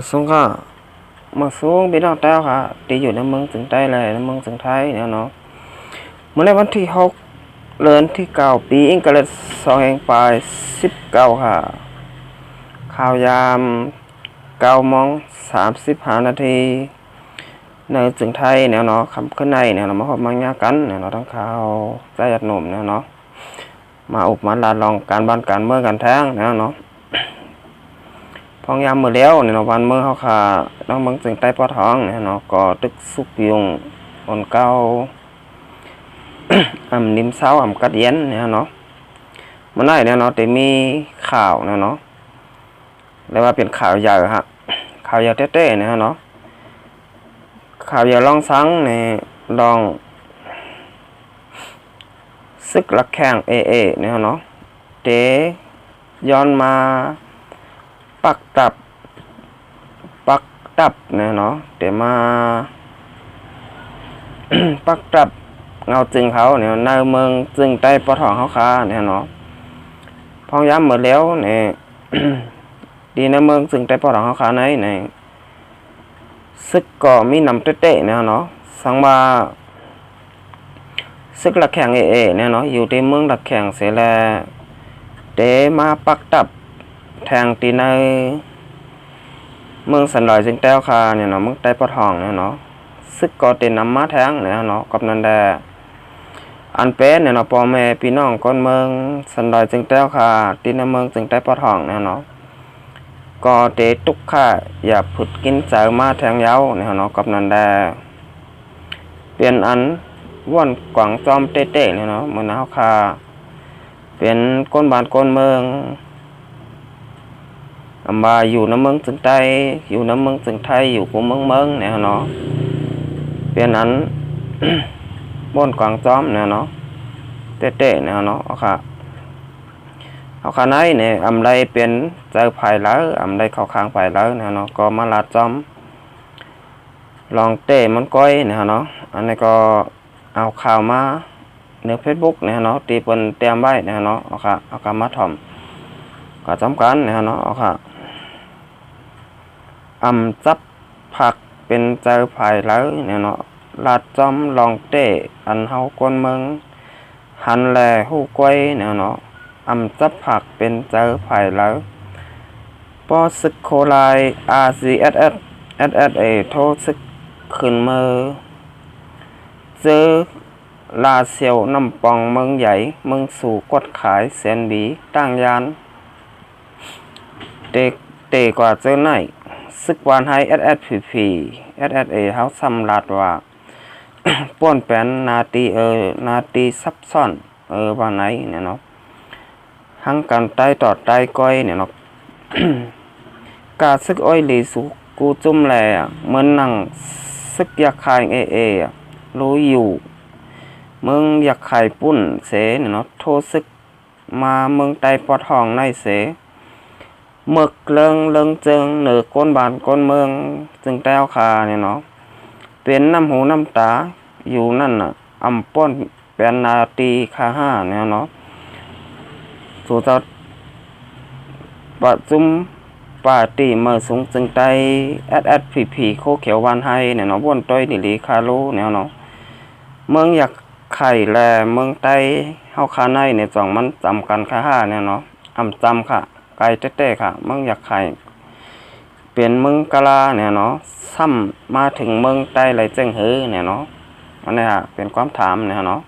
สงก็มาสูงพี่น้องเต้าค่ะตีอยู่ในเมืองถึงใต้เลยในเมืองถึงไทยเนี่ยเนาะเมื่อในวันที่6 เดือนที่9 ปีอิงกฤษ2019ค่ะข่าวยาม9:35 นาทีในถึงไทยเนี่ยเนาะคำขึ้นในเนี่ยเรามาพบมังยากันเนี่ยเนาะทั้งข่าวใจหยัดหนุ่มเนี่ยเนาะมาอุปมาลาลองการบ้านการเมืองการแท้งเนี่ยเนาะพองยามมือเลี้ยวเนี่ยเนาะวันเมืองเขาค่ะน้องเมืองถึงใต้ปอท้องเนี่ยเนาะก็ตึกสุกยุงคนเก่า นิมเศร้ากัดเย็นเนี่ยเนาะมันได้เนี่ยเนาะแต่มีข่าวเนี่ยเนาะเรียกว่าเป็นข่าวใหญ่ฮะข่าวใหญ่เต้ๆเนี่ยเนาะข่าวใหญ่ลองซังเนี่ยลองซึกลักแข่งเนี่ยเนาะเตย้อนมาปักตับเนี่ยเนาะเตมา ปักตับเงาจึงเขาเนี่ยในเมืองจึงใต้ปะทองเขาคาเนี่ยเนาะพองย้ำหมดแล้วเนี่ย ดีในเมืองจึงใต้ปะทองเขาคาไหนเนี่ยซึกก็มีนำเตะเนี่ยเนาะสังว่าซึกหลักแข่งเนี่ยเนาะอยู่ที่เมืองหลักแข่งเสียแลเตมาปักตับแทงตีในเมืองสันดอยจึงแต้วคาเนี่ยเนาะเมืองใต้ปะทองเนี่ยเนาะซึกก็เต็นนำมาแทงเนี่ยเนาะกับนันแดอันเป็นเนี่ยเนาะพ่อแม่พี่น้องคนเมืองสันดอยจึงแต้วคาตีในเมืองจึงใต้ปะทองเนี่ยเนาะก็เตตุกข่าอย่าผุดกินเจอมาแทงเย้าเนี่ยเนาะกับนันแดเปลี่ยนอันว่อนกวางจอมเต้ๆเนี่ยเนาะเหมือนเฮาคาเป็นก้นบ้านก้นเมืองมาอยู่น้ำเมืองจึงใต้อยู่น้ำเมืองจึงไทยอยู่กูเมืองเนี่ยเนาะเปลี่ยนอัน ว่อนกวางจอมเนี่ยเนาะเต้ๆเนี่ยเนาะเอาขาไหนเนี่ยไรเป็นเจอภายแล้วไรเข้าข้างภายแล้วเนี่ยเนาะก็มาลาจอมลองเต้มันก้อยเนี่ยเนาะอันนี้ก็เอาข่าวมาในเฟซบุ๊กเนี่ยเนาะตีเปิ้นเตรียมไว้เนี่ยเนาะเอาค่ะมาถ่อมก็จำกันเนี่ยเนาะเอาค่ะจับผักเป็นเจอภายแล้วเนี่ยเนาะลาจอมลองเต้อันเฮาคนเมืองหันแลหู้ก้อยเนี่ยเนาะจับผักเป็นเจอภายแล้วปอซึกโคไล RCSS โทรซึกขึ้นมือเจอลาเซียวน้ำปองเมืองใหญ่เมืองสู่กดขายแสนบีตั้งยานเตกว่าเจอไหนซึกวานให้ SSPP SSA เฮาสำลัดว่า ป้วนแปนนาตีซับซ้อนว่าไหนเนี่ยเนาะหังกันใต้ตอดใต้ก้อยเนี่ยเนาะ กาซึกอ้อยหลีสุกูจุ่มแลเหมือนนั่งซึกอยากขายรู้อยู่เมืองอยากขายปุ้นเสเนี่ยเนาะโทซึกมาเมืองใต้ปอทองในเสหมึกเลิงเจิงเหนือก้นบานก้นเมืองจึงแต้วคาเนี่ยเนาะเป็นน้ำหูน้ำตาอยู่นั่นน่ะป้อนเป็นนาตีคาห้าเนี่ยเนาะสู่จะประจุมป่าตีเมื่อสูงจึงไตSSPP โคเขียววันให้เนี่ยเนาะวนต้อยนิลีคาโลเนี่ยเนาะเมืองอยากไข่แลเมืองใต้เฮาคาในเนี่ยจ่องมันจำกันคาห้าเนี่ยเนาะจำค่ะไกลเต้ๆค่ะเมืองอยากไข่เปลี่ยนเมืองกะลาเนี่ยเนาะซ้ำมาถึงเมืองใต้ไหลเจิงหือเนี่ยเนาะอันนี้ค่ะเป็นความถามเนี่ยเนาะ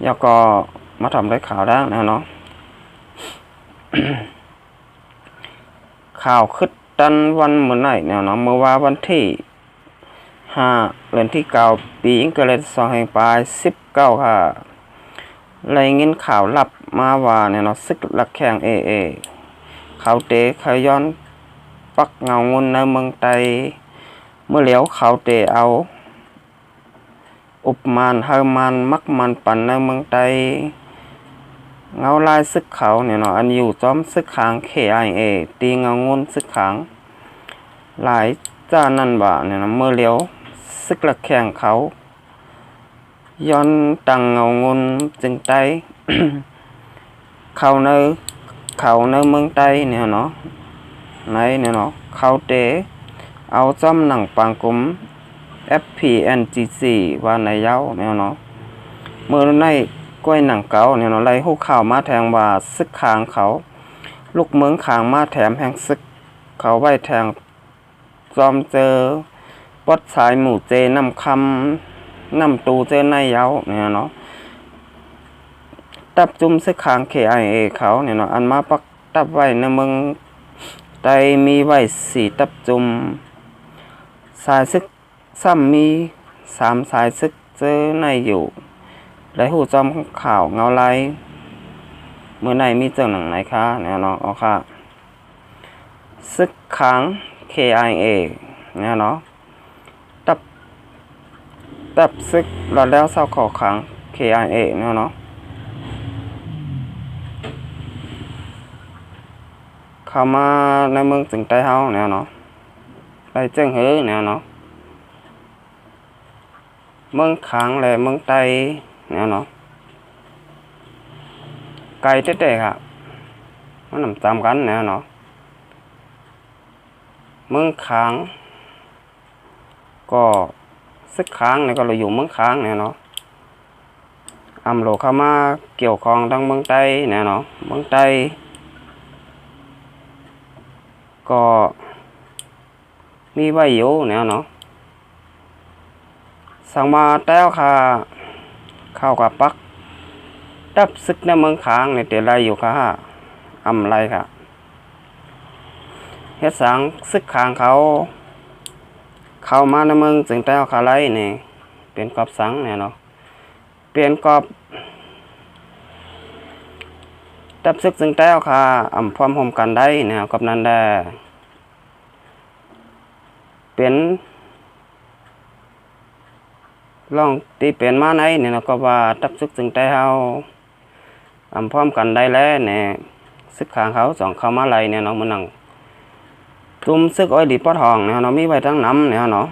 แล้วก็มาทำได้ข่าวได้นะเนาะ ข่าวขึ้นตันวันเมื่อไหร่เนี่ยเนาะเมื่อว่าวันที่5 เดือนที่9 ปีอังกฤษ2019ค่ะรายงานข่าวลับมาว่าเนี่ยเนาะซึกหลักแข่งเขาเตะเขาย้อนปักเงาเงินในเมืองไทยเมื่อเหลียวเขาเตะเอาอุปมานเฮามันมักมันปั่นในเมืองไทยเงาลายซึกเขาเนี่ยเนาะอันอยู่จอมซึกขางKIAตีเงาเงินซึกขางหลายจ้านั่นบ่เนี่ยนะเมื่อเหลียวซึกหลักแข่งเขาย้อนตังเงาเงินจึงไต เขาใน เขาในเมืองใต้เนี่ยเนาะในเนี่ยเนาะเขาเตเอาจ้อมหนังปังกุม FPNGC ว่าในเย้าเนี่ยเนาะเมื่อในกล้วยหนังเก่าเนี่ยเนาะไล่หูข่าวมาแทงว่าซึกขางเขาลูกเมืองขางมาแถมแห่งซึกเขาไว้แทงจอมเจอปดสายหมู่เจนำคำนำตูเจอในเย้าเนี่ยเนาะตับจุ่มซึกขาง KIA เขาเนี่ยเนาะอันมาปักตับไว้ในเมืองไตมีไว้4ตับจุ่มสายซึกซ้ำมี3สายซึกเจอในอยู่ได้หูจอมข่าวเงาไลเมื่อในมีเจ้าหนังไหนคะเนี่ยเนาะอ๋อค่ะซึกขาง KIA เนี่ยเนาะตับซึกแล้วเศร้าขอขัง KIA เนี่ยเนาะเข้ามาในเมืองจึงใต้เฮาเนี่ยเนาะไปเจิ้งหือเนี่ยเนาะเมืองขางและเมืองใต้เนี่ยเนาะไกลเต้ๆครับมันนำตามกันเนี่ยเนาะเมืองขางก็ซึกขางเนี่ยก็เราอยู่เมืองขางเนี่ยเนาะอำโลเข้ามาเกี่ยวข้องทั้งเมืองใต้เนี่ยเนาะเมืองใต้ก็มีไว้อยู่เนี่ยเนาะสั่งมาแต้วค่ะเข้ากับปักดับซึกในเมืองขางในเตไรอยู่ค่ะอำไรค่ะเฮ็ดสังซึกขางเขาเข้ามาในเมืองจึงแต้วค่ะไรนี่เป็นกอบสังเนี่ยเนาะเปลี่ยนกอบดับซึกจึงแต้วค่ะอำพร้อมห่มกันได้เนี่ยกับนั้นได้เป็นลองตีเป็นมาไหนเนี่ยเราก็ว่าตับซึกจึงได้เฮาอำพร้อมกันได้แล้วเนี่ยซึกขางเขา2เข้ามาไล่เนี่ยเนาะมันนั่งตุ่มซึกอ้อยดีปอทองเนี่ยเนาะมีไว้ทั้งน้ำเนี่ยเนาะ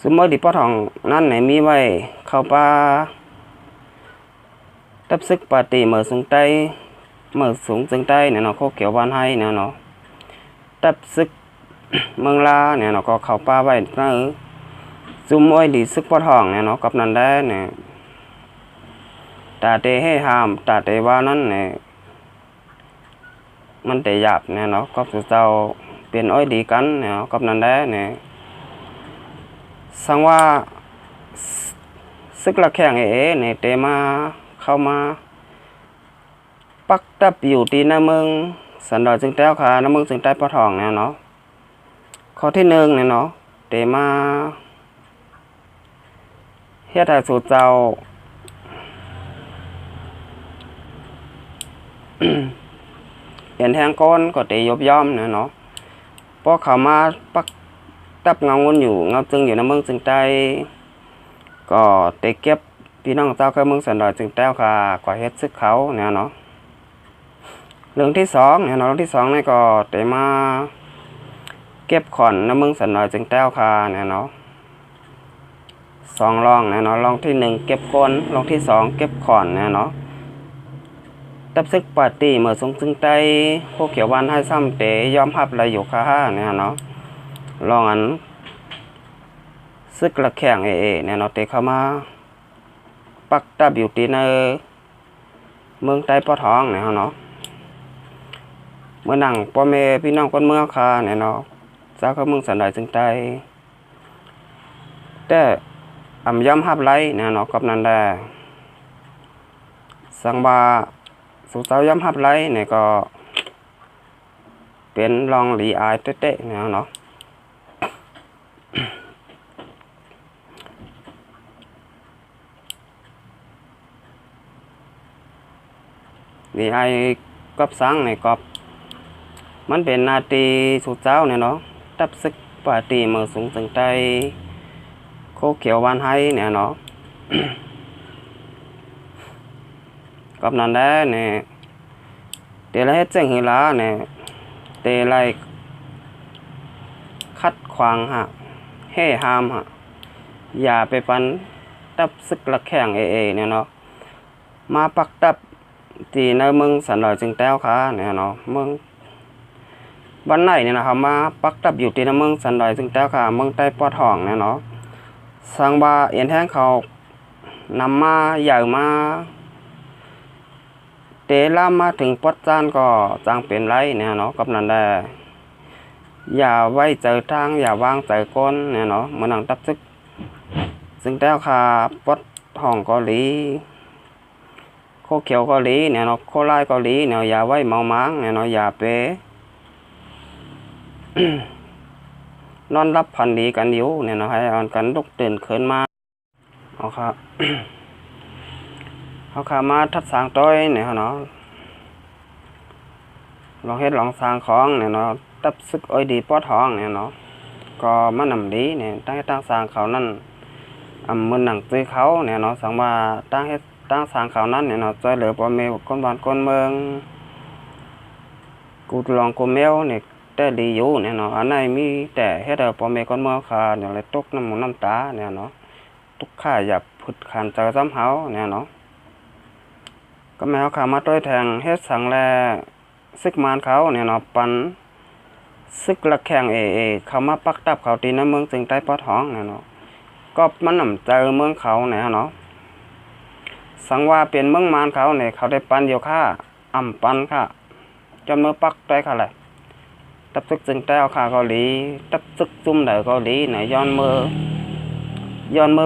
ซุมอ้อยดีปอทองนั่นเนี่ยมีไว้เข้าป่าตับซึกปาตีเมื่อสูงใต้เมื่อสูงจึงใต้เนี่ยเนาะโคเขียวบ้านให้เนี่ยเนาะตับซึกเมืองลาเนี่ยเนาะก็เข้าป่าไว้นั่นซุมอ้อยดีซึกปอทองเนี่ยเนาะกับนั้นได้เนี่ยตาเตให้ห้ามตาเตว่านั้นเนี่ยมันเตหยาบเนี่ยเนาะก็สุดเจ้าเปลี่ยนอ้อยดีกันเนี่ยกับนั้นได้เนี่ยสังว่าซึกละแข่งเนี่ยเตมาเข้ามาปักตับอยู่ที่หน้าเมืองสันดอยจึงแต้วค่ะหน้าเมืองจึงใต้ปอทองเนี่ยเนาะข้อที่1เนี่ยเนาะเตมาเฮ็ดให้สู่เจ้า เห็นแทงก้นก็เตยบย่อมเนาะพอเขามาปักตับเงาเงินอยู่เงาจึงอยู่ในเมืองจึงใต้ก็เตเก็บพี่น้องเจ้าเข้าเมืองสันดอยจึงแต้วค่ะกว่าเฮ็ดซึกเขาเนี่ยเนาะเรื่องที่2เนี่ยเนาะเรื่องที่2นี่ก็เตมาเก็บขอนในเมืองสันดอยจึงแต้วค่ะเนี่ยเนาะ2รองเนี่ยเนาะรองที่1เก็บก้นรองที่2เก็บขอนเนี่ยเนาะตับซึกปาร์ตี้เมื่อสูงจึงใต้พวกเขียววันให้ซ้ำเตยอมรับอะไรอยู่ค่ะเนี่ยเนาะลองอันซึกละแข่งเนี่ยเนาะเตเข้ามาปักตับอยู่ที่ในเมืองใต้ปอทองเนี่ยเนาะเมื่อนั่งพ่อแม่พี่น้องคนเมืองค่ะเนี่ยเนาะเจ้าเข้าเมืองสันดอยจึงใต้แต่อำยอมรับไรเนี่ยเนาะกับนั้นได้สังบาสุเจ้าย้ำฮับไรเนี่ยก็เป็นลองหลีอายเตะๆเนี่ยเนาะหลีอายกับสังเนี่ยก็มันเป็นนาทีสุเจ้าเนี่ยเนาะตับซึกปาตีเมื่อสูงถึงใต้โคเขียววานให้เนี่ยเนาะ กับนั้นได้เนี่ยเตะไรเฮ็ดเจ้งหือลาเนี่ยเตะไรคัดขวางฮะเฮ่หามฮะอย่าไปปันตับซึกละแข่งเนี่ยเนาะมาปักตับ ที่ในเมืองสันดอยจึงแต้วค่ะเนี่ยเนาะเมืองบ้านไหนเนี่ยนะครับมาปักตับอยู่ที่ในเมืองสันดอยจึงแต้วค่ะเมืองใต้ปอทองเนี่ยเนาะสังบาเอียนแท้งเขานำมาใหญ่มาเตล่ามาถึงปอดจานก็จังเป็นไรเนี่ยเนาะกับนั้นได้อย่าไว้เจอทางอย่าวางเจอก้นเนี่ยเนาะมันนั่งตับซึกซึ่งแต้วค่ะปอดห้องเกาหลีโคเขียวเกาหลีเนี่ยเนาะโคไลเกาหลีเนี่ยอย่าไว้เมาม้างเนี่ยเนาะอย่าไป นอนรับพันดีกันอยู่เนี่ยเนาะให้อ่อนกันลุกตื่นขึ้นมาเอาค่ะ เอาขามาทัดสางต้อยเนี่ยเนาะลองเฮ็ดลองสร้างของเนี่ยเนาะตับซึกอ้อยดีปอดท้องเนี่ยเนาะก็มันนำดีเนี่ยตั้งสร้างเขานั่นมือหนังตื้อเขาเนี่ยเนาะสังว่าตั้งเฮ็ดตั้งสร้างเขานั้นเนี่ยเนาะช่วยเหลือพ่อแม่คนบ้านคนเมืองกูลองกูแมวเนี่ยแต่ดีอยู่เนี่ยเนาะอันไหนมีแต่เฮ็ดให้พ่อแม่คนเมืองขาเนี่ยเลยตกน้ำมูน้ำตาเนี่ยเนาะทุกข้าอย่าผุดขันเจอซ้ำเฮาเนี่ยเนาะก็แมวขามาต้อยแทงเฮ็ดสังแลซึกมานเขาเนี่ยเนาะปันซึกละแข่งเขามาปักตับเขาตีน้ำเมืองจึงใต้ปอท้องเนี่ยเนาะก็มันนำเจอเมืองเขาเนี่ยเนาะสังว่าเป็นเมืองมานเขาเนี่ยเขาได้ปันเดียวค่าปันค่ะจนเมื่อปักได้ค่ะแหละตับซึกจึงใต้เอาค่าเกาหลีตับซึกจุ่มเดอเกาหลีเนี่ยย้อนเมื่อ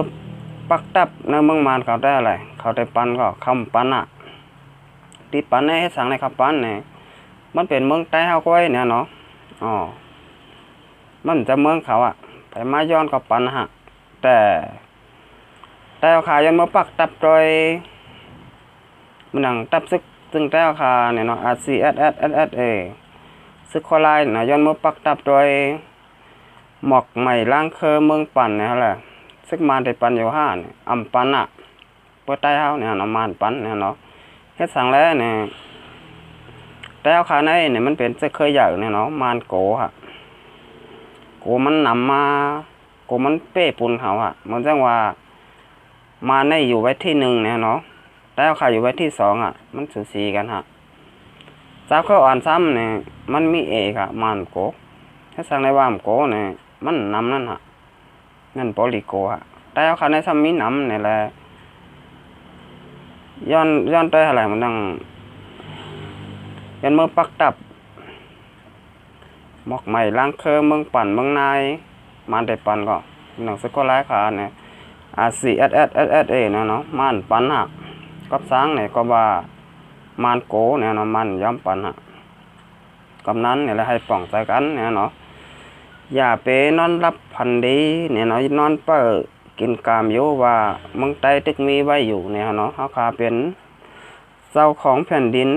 ปักตับในเมืองมานเขาได้อะไรเขาได้ปันก็คำปันอ่ะที่ปันในให้สั่งในคำปันเนี่ยมันเป็นเมืองใต้เฮาก้อยเนี่ยเนาะมันจะเมืองเขาอ่ะไปมาย้อนกับปันฮะแต่เอาขาย้อนมาปักตับโดยมันหนังตับซึกซึ่งแต่เอาขาเนี่ยเนาะRCSSSA ซึกคอลายเนี่ยย้อนมาปักตับโดยหมอกใหม่ล่างเคอเมืองปั่นเนี่ยแหละซึกมาได้ปันอยู่ห้าเนี่ยปันอ่ะเปิดใต้เฮาเนี่ยเนาะมานปันเนี่ยเนาะเฮ็ดสั่งแล้วเนี่ยแต่เอาขาในเนี่ยมันเป็นจะเคยใหญ่เนี่ยเนาะมานโกฮะโกมันนำมาโกมันเป้ปุนเขาฮะมันจังว่ามาในอยู่ไว้ที่หนึ่งเนี่ยเนาะแต่เอาขาอยู่ไว้ที่สองอ่ะมันสูสีกันฮะเจ้าเขาอ่อนซ้ำเนี่ยมันมีค่ะมานโกถ้าสั่งในว่ามโกเนี่ยมันนำนั่นฮะนั่นโปลิโกฮะแต่เอาขาในซ้ำมีนำเนี่ยแหละย้อนไปอะไรมันดังยันเมื่อปักตับหมอกใหม่ล้างเคอเมืองปั่นเมืองนายมันได้ปั่นก็หนังสกุลไร้ขาเนี่ยRCSSSA เนี่ยเนาะมันปั่นหักกับช้างเนี่ยก็ว่ามันโกเนี่ยเนาะมันย้อมปั่นหักกับนั้นเนี่ยแหละให้ป้องใจกันเนี่ยเนาะอย่าไปนอนรับพันดีเนี่ยเนาะนอนเปิดกินกามอยู่ว่าเมืองใต้ตึกมีไว้อยู่เนี่ยเนาะเขาขาเป็นเจ้าของแผ่นดิน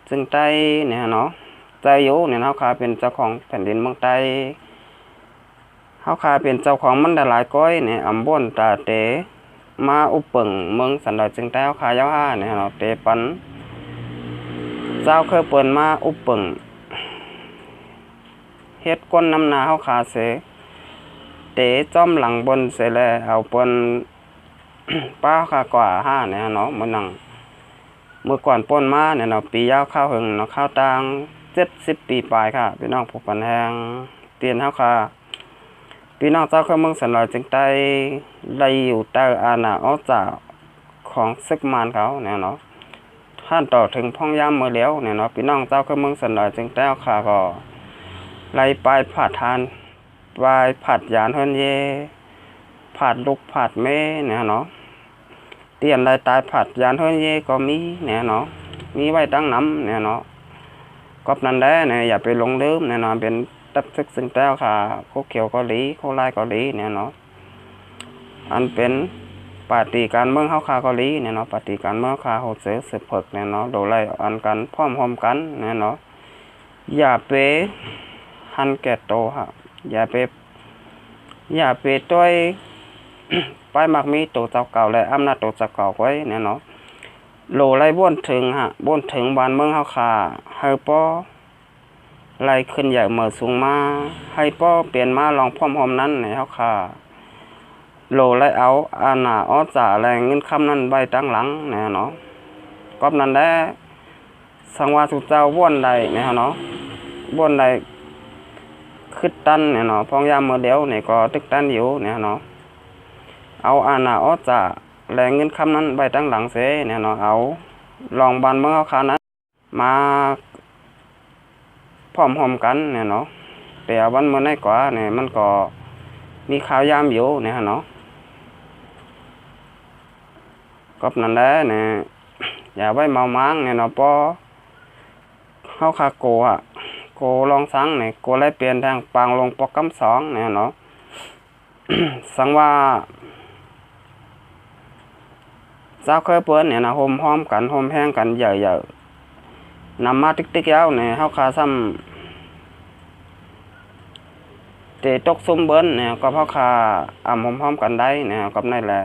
ซึ่งใต้เนี่ยเนาะใจอยู่เนี่ยเขาขาเป็นเจ้าของแผ่นดินเมืองใต้เขาขาเป็นเจ้าของมันได้หลายก้อยเนี่ยบ่นตาเตมาอุปเปิงเมืองสันดอยจึงใต้เขาขายาวห้าเนี่ยเนาะเตปันเจ้าเคยเปิดมาอุปเปิงเฮ็ดก้นน้ำนาเขาขาเสเตจ้อมหลังบนเสแลเอาเปิ้น ป้าขากว่าห้าเนี่ยเนาะมันนั่งเมื่อก่อนป้นมาเนี่ยเนาะปียาวข้าวหึงเนาะข้าวตาง70 ปีปลายค่ะพี่น้องผู้ปันแหงเตียนเฮาค่ะพี่น้องเจ้าเครื่องเมืองสันดอยจึงใต้ไล่อยู่ใต้อาณาอเจ้าของซึกมานเขาเนี่ยเนาะท่านต่อถึงพ่องย่ามเมื่อแล้วเนี่ยเนาะพี่น้องเจ้าเครื่องเมืองสันดอยจึงใต้ค่ะก็ไล่ปลายผาดทานปลายผาดยานเฮินเยผาดลูกผาดแม่เนี่ยเนาะเตียนลายตายผัดยานเฮ้ยเย่ก็มีเนี่ยเนาะมีไว้ตั้งน้ำเนี่ยเนาะกอบนั้นได้เนี่ยอย่าไปหลงลืมเนี่ยเนาะเป็นตับซึกซึ่งแต้วค่ะโคเขียวเกาหลีโคไลเกาหลีเนี่ยเนาะอันเป็นปฏิการเมืองเฮาคาเกาหลีเนี่ยเนาะปฏิการเมืองคาโฮเซสืบเพิกเนี่ยเนาะโดยไล่อันกันพร้อมกันเนี่ยเนาะอย่าไปหันแก่โตฮะอย่าไปต้วยไปมักมีตัวเจ้าเก่าและอำนาจตัวเจ้าเก่าไว้เนี่ยเนาะโลไล่บ้วนถึงบ้านเมืองเฮาค่ะให้ป้อไล่ขึ้นใหญ่เหมือสูงมาให้ป้อเปลี่ยนมาลองพร้อมนั้นเนี่ยเฮาค่ะโลไล่เอาอาณาจ่าแรงเงินคำนั้นใบตั้งหลังเนี่ยเนาะก็นั้นได้ สังว่าสุเจ้าว่นใดเนี่ยเนาะว่นใดขึ้นตันเนี่ยเนาะพองยามเมื่อเดียวเนี่ยก็ตึกตันอยู่เนี่ยเนาะเอาอาณาออจะแรงเงินคำนั้นใบตั้งหลังเสเนี่ยเนาะเอาลองบันเมื่อเขานั้นมาพร้อมหอมกันเนี่ยเนาะแต่วันเมื่อไหร่กว่าเนี่ยมันก็มีข่าวยามอยู่เนี่ยเนาะก็นั่นแหละเนี่ยอย่าไว้เมามังเนี่ยเนาะพอเข้าคาโกะโกลองสังเนี่ยโกไล่เปลี่ยนทางปางลงปอกกำสองเนี่ยเนาะ สังว่าเจ้าเคยเปิ้นเนี่ยนะโฮมห้อมกันโฮมแห้งกันใหญ่ๆนำมาติ๊กๆแล้วเนี่ยเข้าคาซ้ำเตะตกซุ้มเบิ้นเนี่ยก็เข้าคาโฮมห้อมกันได้เนี่ยกับนั่นแหละ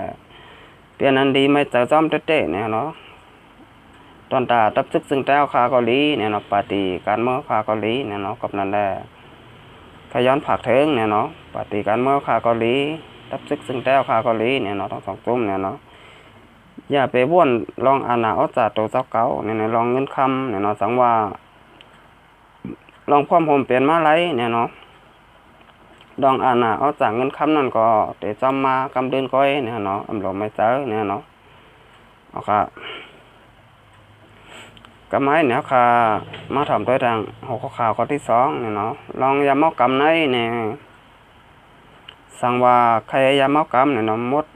เปลี่ยนอันดีไม่เจอจ้อมเตะเนี่ยเนาะตอนตาตับซึกซึ่งแต้วคาเกาหลีเนี่ยเนาะปาร์ตี้การเมื่อคาเกาหลีเนี่ยเนาะกับนั่นแหละขย้อนผักเถิงเนี่ยเนาะปาร์ตี้การเมื่อคาเกาหลีตับซึกซึ่งแต้วคาเกาหลีเนี่ยเนาะทั้งสองจุ่มเนี่ยเนาะอย่าไปว่นลองอาณาอจาตัวเจ้าเก่าเนี่ยลองเงินคำเนี่ยเนาะสังว่าลองพร้อมผมเปลี่ยนมาไรเนี่ยเนาะดองอาณาอจากเงินคำนั่นก็เดี๋ยวจำมากำเดินก้อยเนี่ยเนาะอำลงไม่เจอเนี่ยเนาะเอาค่ะกำไม้เนี่ยค่ะมาทำตัวทางหัวข่าวข้อที่สองเนี่ยเนาะลองยาเมากำในเนี่ยสั่งว่าใครยาเมากำเนี่ยเนาะมด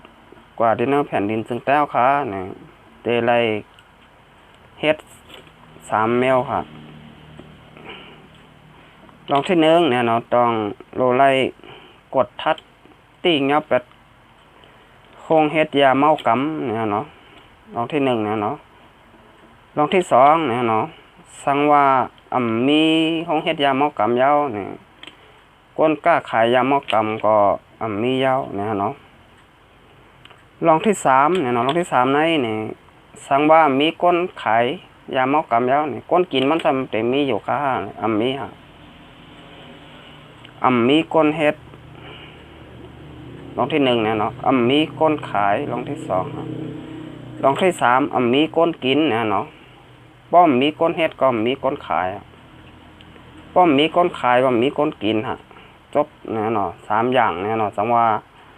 กว่าดินเนอร์แผ่นดินซึ่งแต้วค่ะเนี่ยเตไลเฮ็ด3 เมลค่ะลองที่หนึ่งเนี่ยเนาะต้องโลไลกดทัดตีเงาเป็ดโคงเฮ็ดยาเมากำเนี่ยเนาะลองที่หนึ่งเนี่ยเนาะลองที่สองเนี่ยเนาะสั่งว่ามีห้องเฮ็ดยาเมากำยาวเนี่ยก้นกล้าขายยาเมากำก็มียาวเนี่ยเนาะลองที่สามเนี่ยเนาะลองที่สามในเนี่ยสั่งว่ามีก้นขายยาเมากำยาวเนี่ยก้นกินมันทำแต่มีอยู่ค่ะมีฮะมีก้นเฮ็ดลองที่หนึ่งเนี่ยเนาะมีก้นขายลองที่สองลองที่สามมีก้นกินเนี่ยเนาะป้อมมีก้นเฮ็ดก็มีก้นขายป้อมมีก้นขายก็มีก้นกินฮะจบเนี่ยเนาะ3 อย่างเนี่ยเนาะสังว่า